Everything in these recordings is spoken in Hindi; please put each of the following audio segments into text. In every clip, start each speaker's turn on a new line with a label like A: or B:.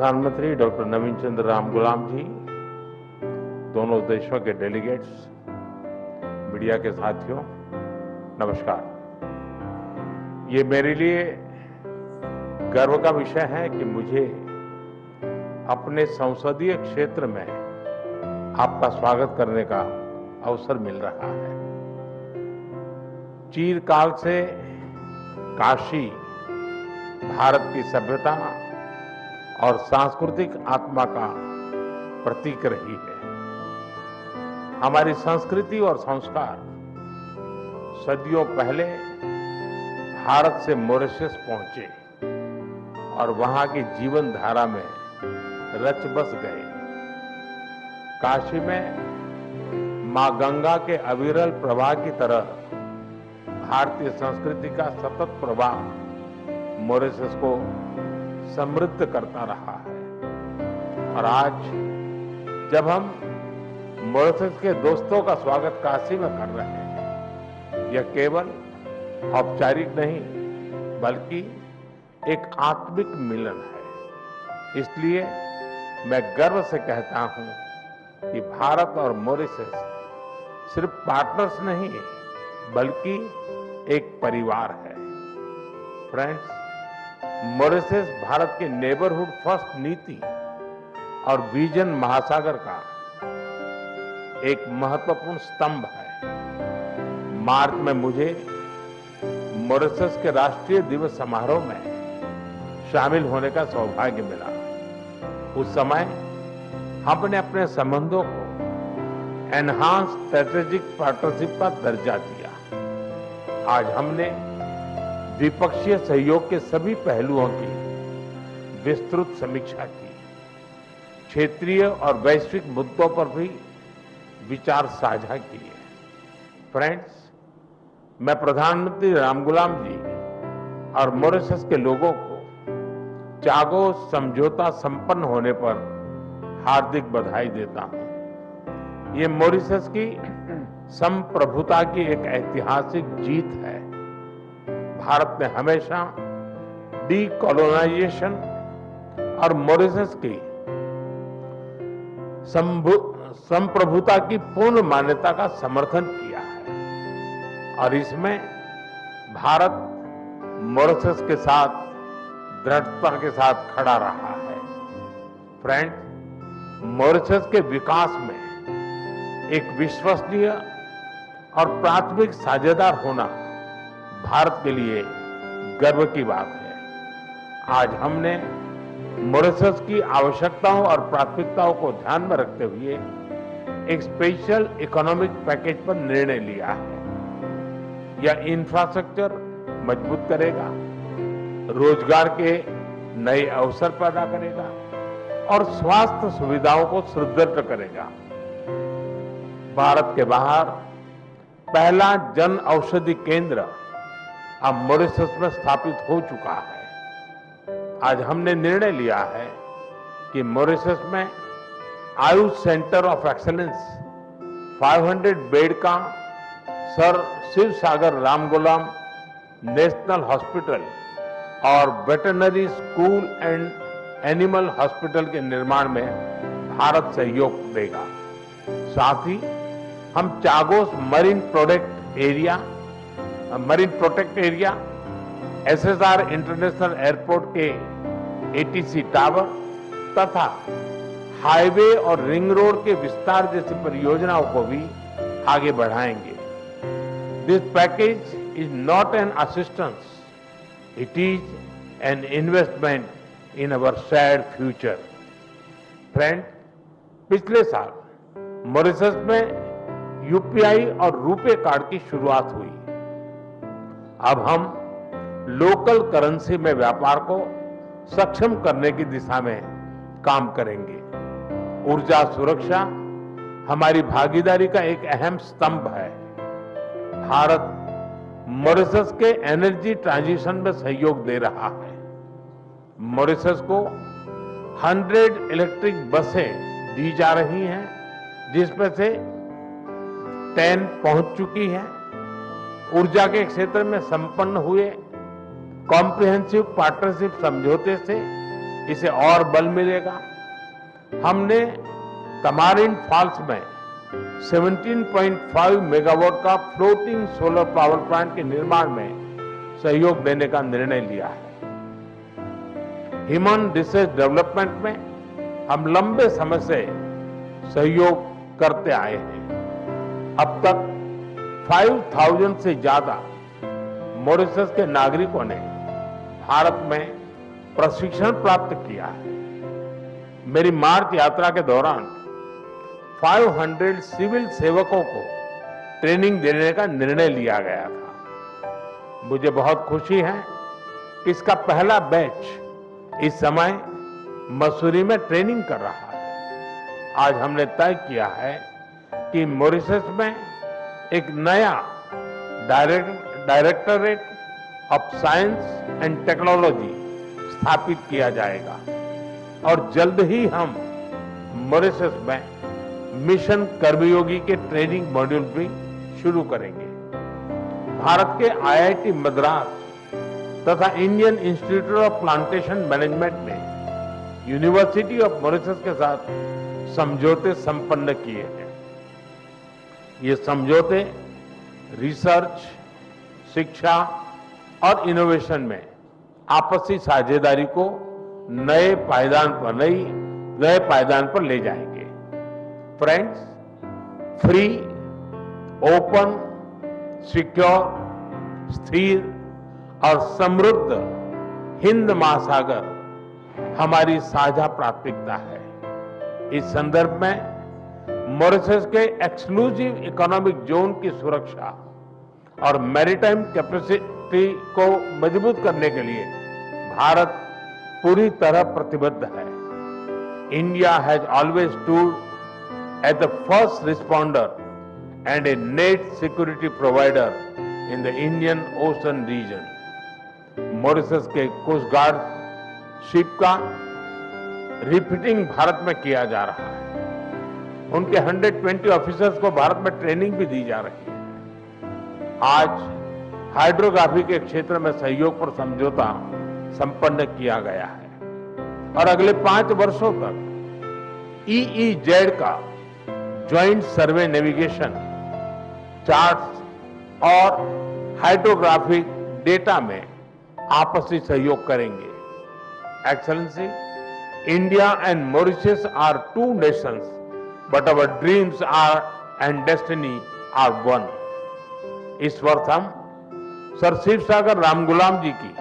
A: प्रधानमंत्री डॉक्टर नवीन चंद्र राम गुलाम जी, दोनों देशों के डेलीगेट्स, मीडिया के साथियों, नमस्कार। ये मेरे लिए गर्व का विषय है कि मुझे अपने संसदीय क्षेत्र में आपका स्वागत करने का अवसर मिल रहा है। चिरकाल से काशी भारत की सभ्यता और सांस्कृतिक आत्मा का प्रतीक रही है। हमारी संस्कृति और संस्कार सदियों पहले भारत से मॉरिशस पहुंचे और वहां की जीवन धारा में रच बस गए। काशी में मां गंगा के अविरल प्रवाह की तरह भारतीय संस्कृति का सतत प्रवाह मॉरिशस को समृद्ध करता रहा है। और आज जब हम मॉरिशस के दोस्तों का स्वागत काशी में कर रहे हैं, यह केवल औपचारिक नहीं बल्कि एक आत्मिक मिलन है। इसलिए मैं गर्व से कहता हूं कि भारत और मॉरिशस सिर्फ पार्टनर्स नहीं बल्कि एक परिवार है। फ्रेंड्स, मॉरिशस भारत के नेबरहुड फर्स्ट नीति और विजन महासागर का एक महत्वपूर्ण स्तंभ है। मार्च में मुझे मॉरिशस के राष्ट्रीय दिवस समारोह में शामिल होने का सौभाग्य मिला। उस समय हमने अपने संबंधों को एनहांस स्ट्रेटेजिक पार्टनरशिप का दर्जा दिया। आज हमने द्विपक्षीय सहयोग के सभी पहलुओं की विस्तृत समीक्षा की। क्षेत्रीय और वैश्विक मुद्दों पर भी विचार साझा किए। फ्रेंड्स, मैं प्रधानमंत्री रामगुलाम जी और मॉरिशस के लोगों को चागोस समझौता संपन्न होने पर हार्दिक बधाई देता हूं। ये मॉरिशस की संप्रभुता की एक ऐतिहासिक जीत है। भारत ने हमेशा डीकोलोनाइजेशन और मॉरिशस की संप्रभुता की पूर्ण मान्यता का समर्थन किया है और इसमें भारत मॉरिशस के साथ दृढ़ता के साथ खड़ा रहा है। फ्रेंड्स, मॉरिशस के विकास में एक विश्वसनीय और प्राथमिक साझेदार होना भारत के लिए गर्व की बात है। आज हमने मॉरिशस की आवश्यकताओं और प्राथमिकताओं को ध्यान में रखते हुए एक स्पेशल इकोनॉमिक पैकेज पर निर्णय लिया है। यह इंफ्रास्ट्रक्चर मजबूत करेगा, रोजगार के नए अवसर पैदा करेगा और स्वास्थ्य सुविधाओं को सुदृढ़ करेगा। भारत के बाहर पहला जन औषधि केंद्र अब मॉरिशस में स्थापित हो चुका है। आज हमने निर्णय लिया है कि मॉरिशस में Ayush centre of excellence 500 bed का सर शिव सागर रामगुलाम नेशनल हॉस्पिटल और veterinary school and animal hospital के निर्माण में भारत सहयोग देगा। साथ ही हम Chagos marine protect area, SSR international airport के एटीसी टावर तथा हाईवे और रिंग रोड के विस्तार जैसी परियोजनाओं को भी आगे बढ़ाएंगे। This package is not an assistance, it is an investment in our shared future. Friend, पिछले साल मॉरिशस में यूपीआई और रुपे कार्ड की शुरुआत हुई। अब हम लोकल करेंसी में व्यापार को सक्षम करने की दिशा में काम करेंगे। ऊर्जा सुरक्षा हमारी भागीदारी का एक अहम स्तंभ है। भारत मॉरिशस के एनर्जी ट्रांजिशन में सहयोग दे रहा है। मॉरिशस को 100 इलेक्ट्रिक बसें दी जा रही हैं, जिसमें से 10 पहुंच चुकी हैं। ऊर्जा के क्षेत्र में संपन्न हुए कॉम्प्रिहेंसिव पार्टनरशिप समझौते से इसे और बल मिलेगा। हमने तमारिंड फॉल्स में 17.5 मेगावाट का फ्लोटिंग सोलर पावर प्लांट के निर्माण में सहयोग देने का निर्णय लिया है। ह्यूमन रिसर्च डेवलपमेंट में हम लंबे समय से सहयोग करते आए हैं। अब तक 5,000 से ज्यादा मॉरिशस के नागरिकों ने भारत में प्रशिक्षण प्राप्त किया है। मेरी मार्च यात्रा के दौरान 500 सिविल सेवकों को ट्रेनिंग देने का निर्णय लिया गया था। मुझे बहुत खुशी है कि इसका पहला बैच इस समय मसूरी में ट्रेनिंग कर रहा है। आज हमने तय किया है कि मॉरिशस में एक नया directorate of science and technology स्थापित किया जाएगा और जल्द ही हम मॉरिशस में मिशन कर्मयोगी के ट्रेनिंग मॉड्यूल भी शुरू करेंगे। भारत के आईआईटी मद्रास तथा Indian institute of plantation management ने यूनिवर्सिटी ऑफ मॉरिशस के साथ समझौते संपन्न किए हैं। ये समझौते रिसर्च, शिक्षा और इनोवेशन में आपसी साझेदारी को नए पायदान पर ले जाएंगे। फ्रेंड्स, फ्री, ओपन, सिक्योर, स्थिर और समृद्ध हिंद महासागर हमारी साझा प्राथमिकता है। इस संदर्भ में मॉरिशस के एक्सक्लूसिव इकोनॉमिक जोन की सुरक्षा और मैरीटाइम कैपेसिटी को मजबूत करने के लिए भारत पूरी तरह प्रतिबद्ध है। India has always stood at the first responder and a net security provider in the Indian Ocean region. Mauritius के कोस्ट गार्ड शिप का रिफिटिंग भारत में किया जा रहा है। उनके 120 ऑफिसर्स को भारत में ट्रेनिंग भी दी जा रही है। आज हाइड्रोग्राफी के क्षेत्र में सहयोग पर समझौता संपन्न किया गया है और अगले 5 वर्षों तक EEZ का ज्वाइंट सर्वे नेविगेशन, चार्ट्स और हाइड्रोग्राफिक डेटा में आपसी सहयोग करेंगे। Excellency, India and Mauritius are two nations, but our dreams and destiny are one. इस वर्ष हम सर शिव सागर रामगुलाम जी की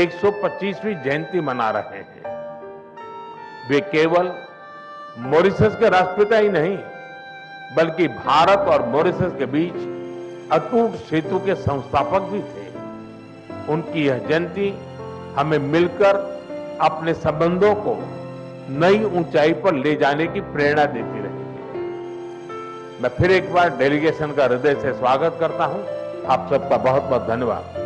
A: 125वीं जयंती मना रहे हैं। वे केवल मॉरिशस के राष्ट्रपिता ही नहीं, बल्कि भारत और मॉरिशस के बीच अटूट सेतु के संस्थापक भी थे। उनकी यह जयंती हमें मिलकर अपने संबंधों को नई ऊंचाई पर ले जाने की प्रेरणा देती रहेगी। मैं फिर एक बार डेलीगेशन का हृदय से स्वागत करता हूं। आप सबका बहुत बहुत धन्यवाद।